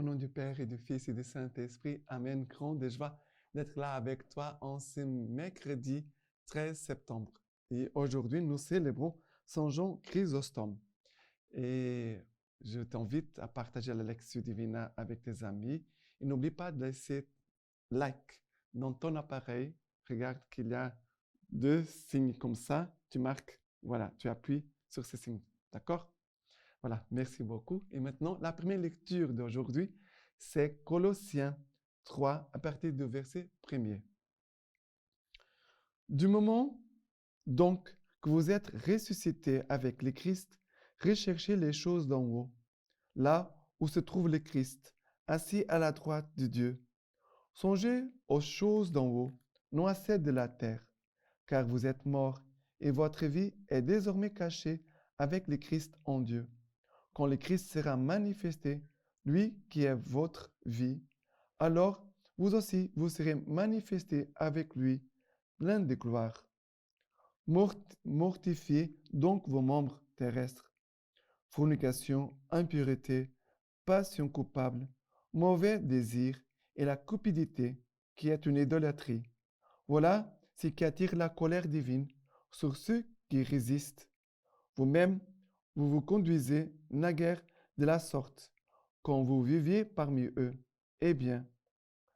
Au nom du Père et du Fils et du Saint-Esprit, Amen. Grande joie d'être là avec toi en ce mercredi 13 septembre. Et aujourd'hui, nous célébrons Saint Jean Chrysostome. Et je t'invite à partager la lecture divine avec tes amis. Et n'oublie pas de laisser like dans ton appareil. Regarde qu'il y a 2 signes comme ça. Tu marques, voilà, tu appuies sur ces signes. D'accord? Voilà, merci beaucoup. Et maintenant, la première lecture d'aujourd'hui, c'est Colossiens 3, à partir du verset 1er. Du moment, donc, que vous êtes ressuscités avec le Christ, recherchez les choses d'en haut, là où se trouve le Christ, assis à la droite de Dieu. Songez aux choses d'en haut, non à celles de la terre, car vous êtes morts et votre vie est désormais cachée avec le Christ en Dieu. Quand le Christ sera manifesté, lui qui est votre vie, alors vous aussi vous serez manifestés avec lui, plein de gloire. Mortifiez donc vos membres terrestres. Fornication, impureté, passion coupable, mauvais désir et la cupidité, qui est une idolâtrie. Voilà ce qui attire la colère divine sur ceux qui résistent. Vous-même, vous vous conduisez naguère de la sorte, quand vous viviez parmi eux. Eh bien,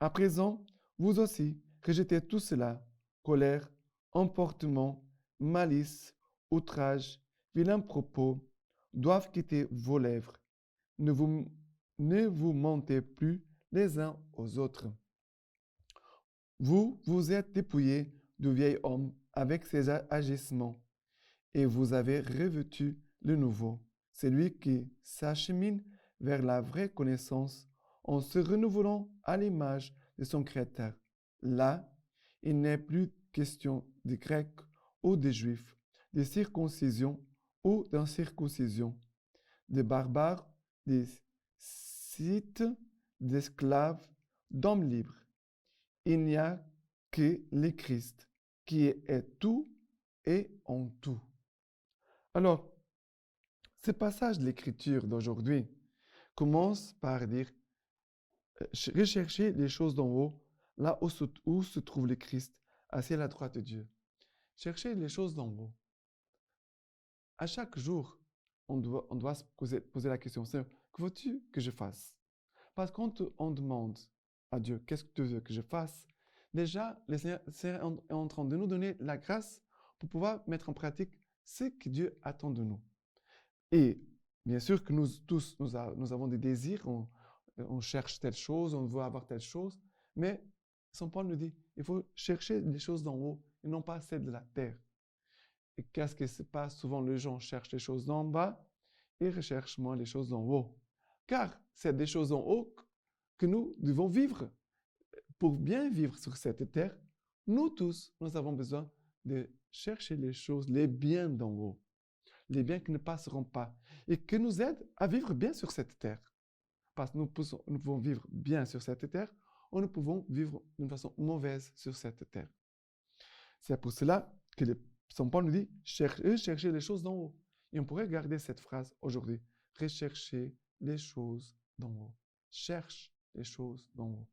à présent, vous aussi, rejetez tout cela, colère, emportement, malice, outrage, vilains propos, doivent quitter vos lèvres. Ne vous mentez plus les uns aux autres. Vous vous êtes dépouillés du vieil homme avec ses agissements, et vous avez revêtu le nouveau, celui qui s'achemine vers la vraie connaissance en se renouvelant à l'image de son Créateur. Là, il n'est plus question des Grecs ou des Juifs, de circoncision ou d'incirconcision, des barbares, des Scythes, d'esclaves, d'hommes libres. Il n'y a que le Christ qui est tout et en tout. Alors, ce passage de l'Écriture d'aujourd'hui commence par dire rechercher les choses d'en haut, là où se trouve le Christ, assis à la droite de Dieu. Chercher les choses d'en haut. À chaque jour, on doit se poser la question, Seigneur, que veux-tu que je fasse? Parce qu'on demande à Dieu, qu'est-ce que tu veux que je fasse? Déjà, le Seigneur est en train de nous donner la grâce pour pouvoir mettre en pratique ce que Dieu attend de nous. Et bien sûr que nous tous, nous avons des désirs, on cherche telle chose, on veut avoir telle chose, mais Saint Paul nous dit, il faut chercher les choses d'en haut et non pas celles de la terre. Et qu'est-ce qui se passe? Souvent, les gens cherchent les choses d'en bas et recherchent moins les choses d'en haut. Car c'est des choses en haut que nous devons vivre. Pour bien vivre sur cette terre, nous tous, nous avons besoin de chercher les choses, les biens d'en haut. Les biens qui ne passeront pas et qui nous aident à vivre bien sur cette terre. Parce que nous pouvons vivre bien sur cette terre ou nous pouvons vivre d'une façon mauvaise sur cette terre. C'est pour cela que Saint Paul nous dit chercher les choses d'en haut. Et on pourrait garder cette phrase aujourd'hui. Rechercher les choses d'en haut. Cherche les choses d'en haut.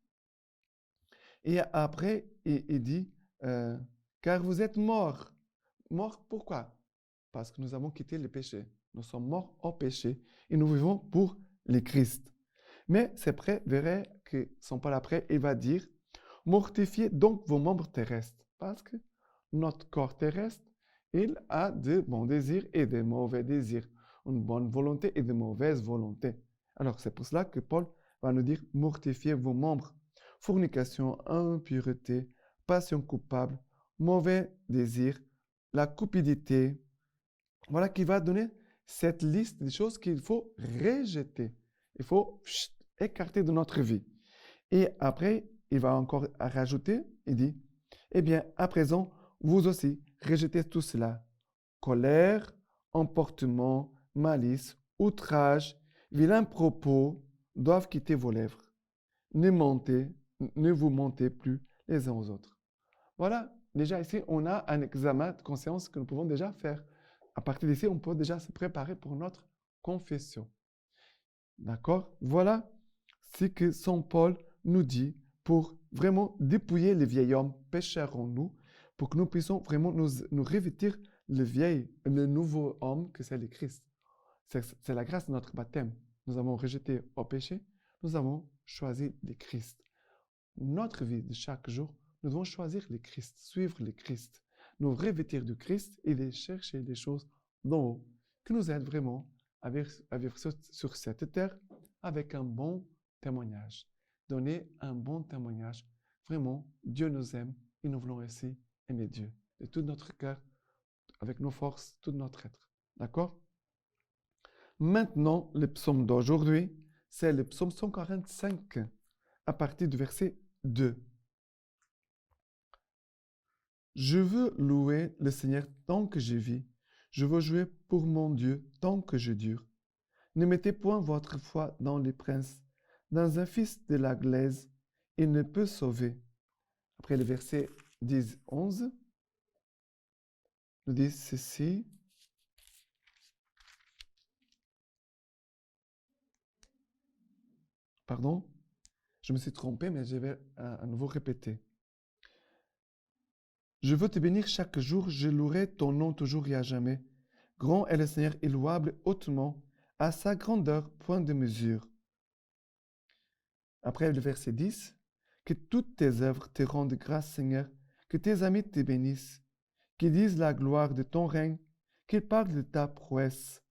Et après, il dit car vous êtes morts. Morts pourquoi? Parce que nous avons quitté le péché. Nous sommes morts au péché et nous vivons pour le Christ. Mais c'est vrai que Saint Paul après, il va dire, mortifiez donc vos membres terrestres. Parce que notre corps terrestre, il a de bons désirs et de mauvais désirs. Une bonne volonté et de mauvaise volonté. Alors c'est pour cela que Paul va nous dire, mortifiez vos membres. Fornication, impureté, passion coupable, mauvais désir, la cupidité. Voilà qui va donner cette liste des choses qu'il faut rejeter. Il faut écarter de notre vie. Et après, il va encore rajouter, il dit, eh bien, à présent, vous aussi, rejetez tout cela. Colère, emportement, malice, outrage, vilains propos doivent quitter vos lèvres. Ne vous mentez plus les uns aux autres. Voilà, déjà ici, on a un examen de conscience que nous pouvons déjà faire. À partir d'ici, on peut déjà se préparer pour notre confession. D'accord? Voilà ce que Saint Paul nous dit pour vraiment dépouiller le vieil homme pécheur en nous, pour que nous puissions vraiment nous revêtir le nouveau homme que c'est le Christ. C'est la grâce de notre baptême. Nous avons rejeté au péché, nous avons choisi le Christ. Notre vie de chaque jour, nous devons choisir le Christ, suivre le Christ, nous revêtir du Christ et de chercher des choses d'en haut qui nous aident vraiment à vivre sur cette terre avec un bon témoignage. Donner un bon témoignage. Vraiment, Dieu nous aime et nous voulons aussi aimer Dieu de tout notre cœur, avec nos forces, tout notre être. D'accord? Maintenant, le psaume d'aujourd'hui, c'est le psaume 145, à partir du verset 2. Je veux louer le Seigneur tant que je vis. Je veux jouer pour mon Dieu tant que je dure. Ne mettez point votre foi dans les princes, dans un fils de la glaise, il ne peut sauver. Après le verset 10-11, nous dit ceci. Pardon, je me suis trompé, mais je vais à nouveau répéter. Je veux te bénir chaque jour, je louerai ton nom toujours et à jamais. Grand est le Seigneur et louable hautement, à sa grandeur point de mesure. Après le verset 10, que toutes tes œuvres te rendent grâce, Seigneur, que tes amis te bénissent, qu'ils disent la gloire de ton règne, qu'ils parlent de ta prouesse,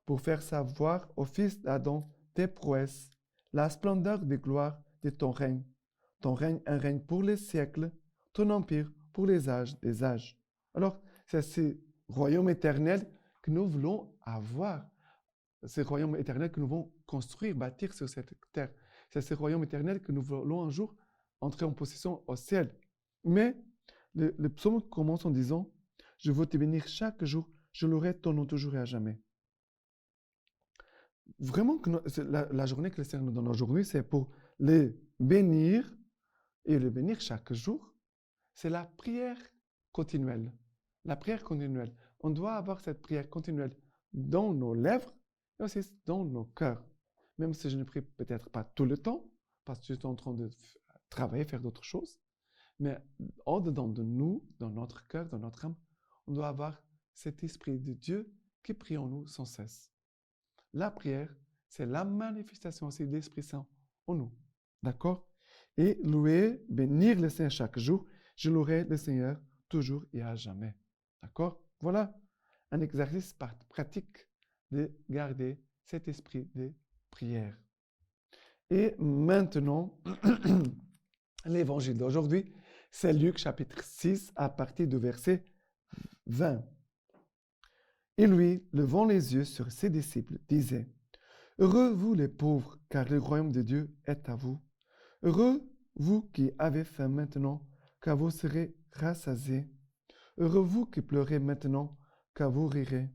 pour faire savoir aux fils d'Adam tes prouesses, la splendeur de gloire de ton règne un règne pour les siècles, ton empire pour les âges des âges. Alors, c'est ce royaume éternel que nous voulons avoir, ce royaume éternel que nous voulons construire, bâtir sur cette terre. C'est ce royaume éternel que nous voulons un jour entrer en possession au ciel. Mais le psaume commence en disant « Je veux te bénir chaque jour, je louerai ton nom toujours et à jamais ». Vraiment, la journée que le Seigneur nous donne aujourd'hui, c'est pour les bénir et le bénir chaque jour. C'est la prière continuelle. La prière continuelle. On doit avoir cette prière continuelle dans nos lèvres et aussi dans nos cœurs. Même si je ne prie peut-être pas tout le temps, parce que je suis en train de travailler, faire d'autres choses, mais au-dedans de nous, dans notre cœur, dans notre âme, on doit avoir cet esprit de Dieu qui prie en nous sans cesse. La prière, c'est la manifestation aussi de l'Esprit Saint en nous. D'accord? Et louer, bénir le Seigneur chaque jour. Je louerai le Seigneur toujours et à jamais. D'accord? Voilà un exercice pratique de garder cet esprit de prière. Et maintenant, l'évangile d'aujourd'hui, c'est Luc chapitre 6 à partir du verset 20. Et lui, levant les yeux sur ses disciples, disait, « Heureux vous les pauvres, car le royaume de Dieu est à vous. Heureux vous qui avez faim maintenant, car vous serez rassasiés. Heureux vous qui pleurez maintenant, car vous rirez.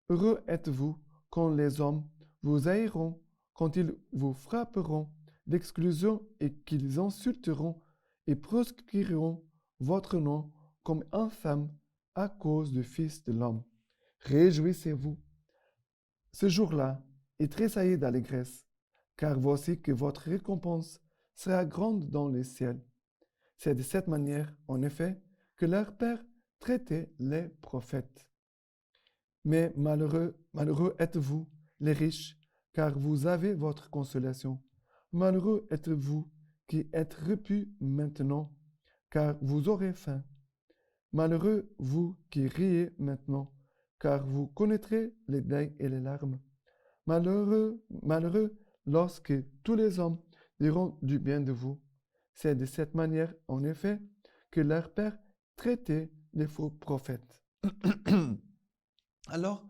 Heureux êtes-vous quand les hommes vous haïront, quand ils vous frapperont d'exclusion et qu'ils insulteront et proscriront votre nom comme infâme à cause du Fils de l'homme. Réjouissez-vous ce jour-là et tressaillez d'allégresse, car voici que votre récompense sera grande dans les ciels. C'est de cette manière, en effet, que leur Père traitait les prophètes. Mais malheureux êtes-vous, les riches, car vous avez votre consolation. Malheureux êtes-vous qui êtes repus maintenant, car vous aurez faim. Malheureux vous qui riez maintenant, car vous connaîtrez les deuils et les larmes. Malheureux lorsque tous les hommes diront du bien de vous. C'est de cette manière, en effet, que leur Père traitait les faux prophètes. Alors,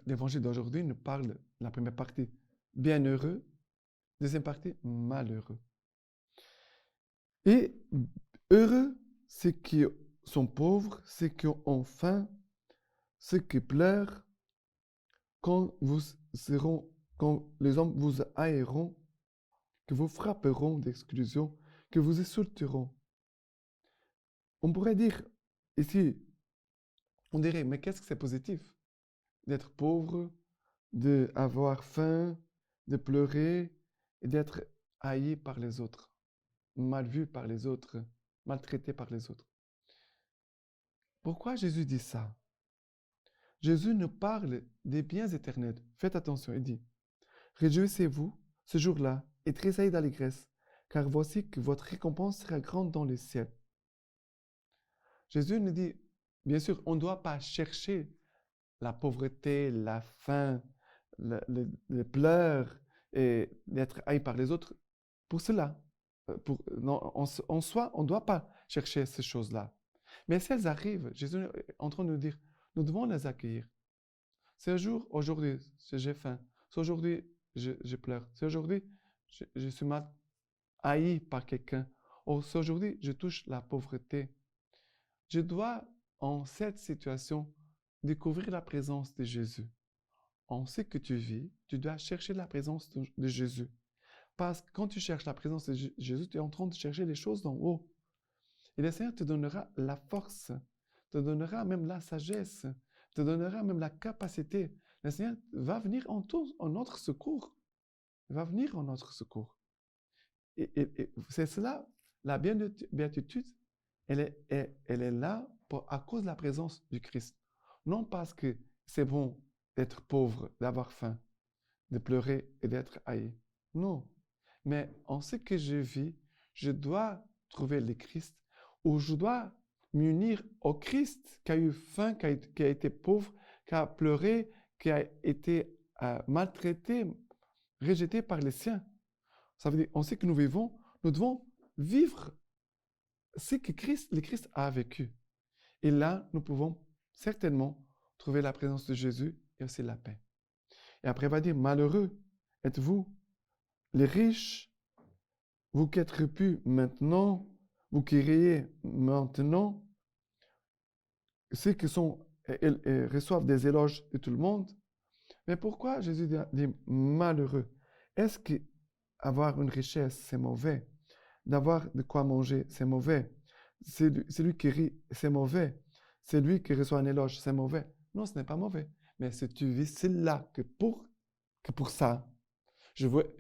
l'évangile d'aujourd'hui nous parle, la première partie, bienheureux, deuxième partie, malheureux. Et heureux, ceux qui sont pauvres, ceux qui ont faim, ceux qui pleurent, quand les hommes vous haïront, que vous frapperont d'exclusion, que vous insulteront. On pourrait dire ici, on dirait, mais qu'est-ce que c'est positif? D'être pauvre, d'avoir faim, de pleurer, et d'être haï par les autres, mal vu par les autres, maltraité par les autres. Pourquoi Jésus dit ça? Jésus nous parle des biens éternels. Faites attention, il dit, réjouissez-vous ce jour-là et tressaillez d'allégresse, car voici que votre récompense sera grande dans le ciel. Jésus nous dit, bien sûr, on ne doit pas chercher la pauvreté, la faim, les pleurs et d'être haï par les autres pour cela. Non, en soi, on ne doit pas chercher ces choses-là. Mais si elles arrivent, Jésus est en train de nous dire, nous devons les accueillir. C'est un jour, aujourd'hui, j'ai faim. C'est aujourd'hui, je pleure. C'est aujourd'hui, je suis mal haï par quelqu'un. Ou c'est aujourd'hui, je touche la pauvreté. Je dois, en cette situation, découvrir la présence de Jésus. En ce que tu vis, tu dois chercher la présence de Jésus. Parce que quand tu cherches la présence de Jésus, tu es en train de chercher les choses d'en haut. Et le Seigneur te donnera la force, te donnera même la sagesse, te donnera même la capacité. Le Seigneur va venir en notre secours. Il va venir en notre secours. Et c'est cela, la béatitude, elle est là à cause de la présence du Christ. Non parce que c'est bon d'être pauvre, d'avoir faim, de pleurer et d'être haï. Non. Mais en ce que je vis, je dois trouver le Christ, ou je dois m'unir au Christ qui a eu faim, qui a été pauvre, qui a pleuré, qui a été maltraité, rejeté par les siens. Ça veut dire, en ce que nous vivons, nous devons vivre ce que le Christ a vécu. Et là, nous pouvons certainement trouver la présence de Jésus et aussi la paix. Et après, il va dire, malheureux êtes-vous, les riches, vous qui êtes repus maintenant, vous qui riez maintenant, ceux qui reçoivent des éloges de tout le monde. Mais pourquoi Jésus dit malheureux? Est-ce qu'avoir une richesse, c'est mauvais? D'avoir de quoi manger, c'est mauvais? Celui qui rit, c'est mauvais? Celui qui reçoit un éloge, c'est mauvais? Non, ce n'est pas mauvais. Mais si tu vis cela que pour ça, je veux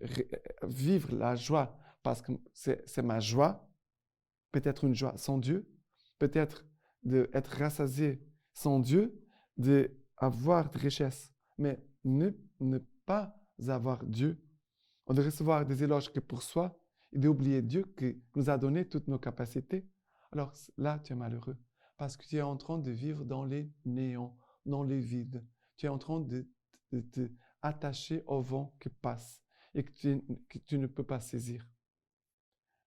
vivre la joie parce que c'est ma joie, peut-être une joie sans Dieu, peut-être d'être rassasié sans Dieu, d'avoir de richesse, mais ne pas avoir Dieu, ou de recevoir des éloges que pour soi, et d'oublier Dieu qui nous a donné toutes nos capacités. Alors là, tu es malheureux, parce que tu es en train de vivre dans les néants, dans les vides. Tu es en train de te attacher au vent qui passe et que tu ne peux pas saisir.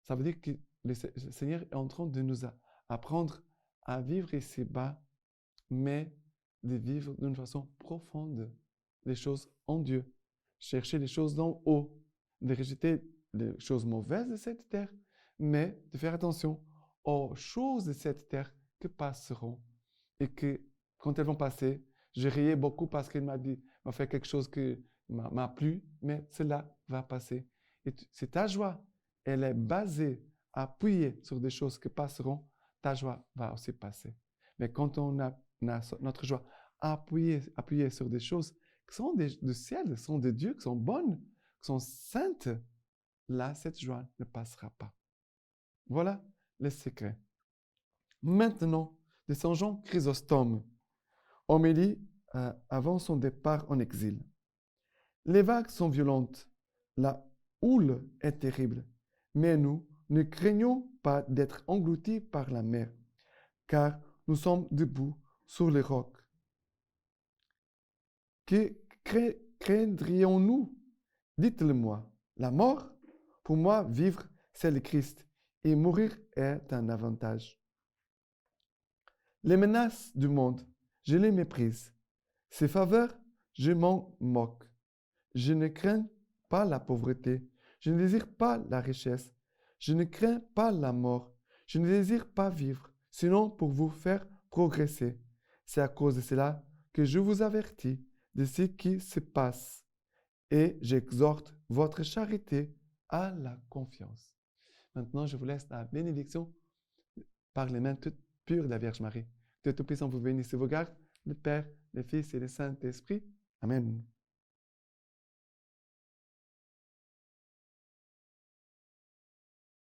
Ça veut dire que le Seigneur est en train de nous apprendre à vivre ici-bas, mais de vivre d'une façon profonde les choses en Dieu. Chercher les choses d'en haut, de rejeter les choses mauvaises de cette terre, mais de faire attention aux choses de cette terre qui passeront. Et que quand elles vont passer, je riais beaucoup parce qu'il m'a fait quelque chose qui m'a plu, mais cela va passer. Et c'est ta joie. Elle est basée, appuyée sur des choses qui passeront, ta joie va aussi passer. Mais quand on a notre joie appuyée sur des choses qui sont du ciel, qui sont de Dieu, qui sont bonnes, qui sont saintes, là, cette joie ne passera pas. Voilà le secret. Maintenant, de Saint Jean Chrysostome, homélie avant son départ en exil. Les vagues sont violentes, la houle est terrible, mais nous ne craignons pas d'être engloutis par la mer, car nous sommes debout sur les rocs. Que craindrions-nous? Dites-le-moi. La mort? Pour moi, vivre, c'est le Christ, et mourir est un avantage. Les menaces du monde, je les méprise. Ses faveurs, je m'en moque. Je ne crains pas la pauvreté. Je ne désire pas la richesse. Je ne crains pas la mort. Je ne désire pas vivre, sinon pour vous faire progresser. C'est à cause de cela que je vous avertis de ce qui se passe et j'exhorte votre charité à la confiance. Maintenant, je vous laisse la bénédiction par les mains toutes pures de la Vierge Marie. Que Dieu Tout-Puissant vous bénisse et vous garde, le Père, le Fils et le Saint-Esprit. Amen.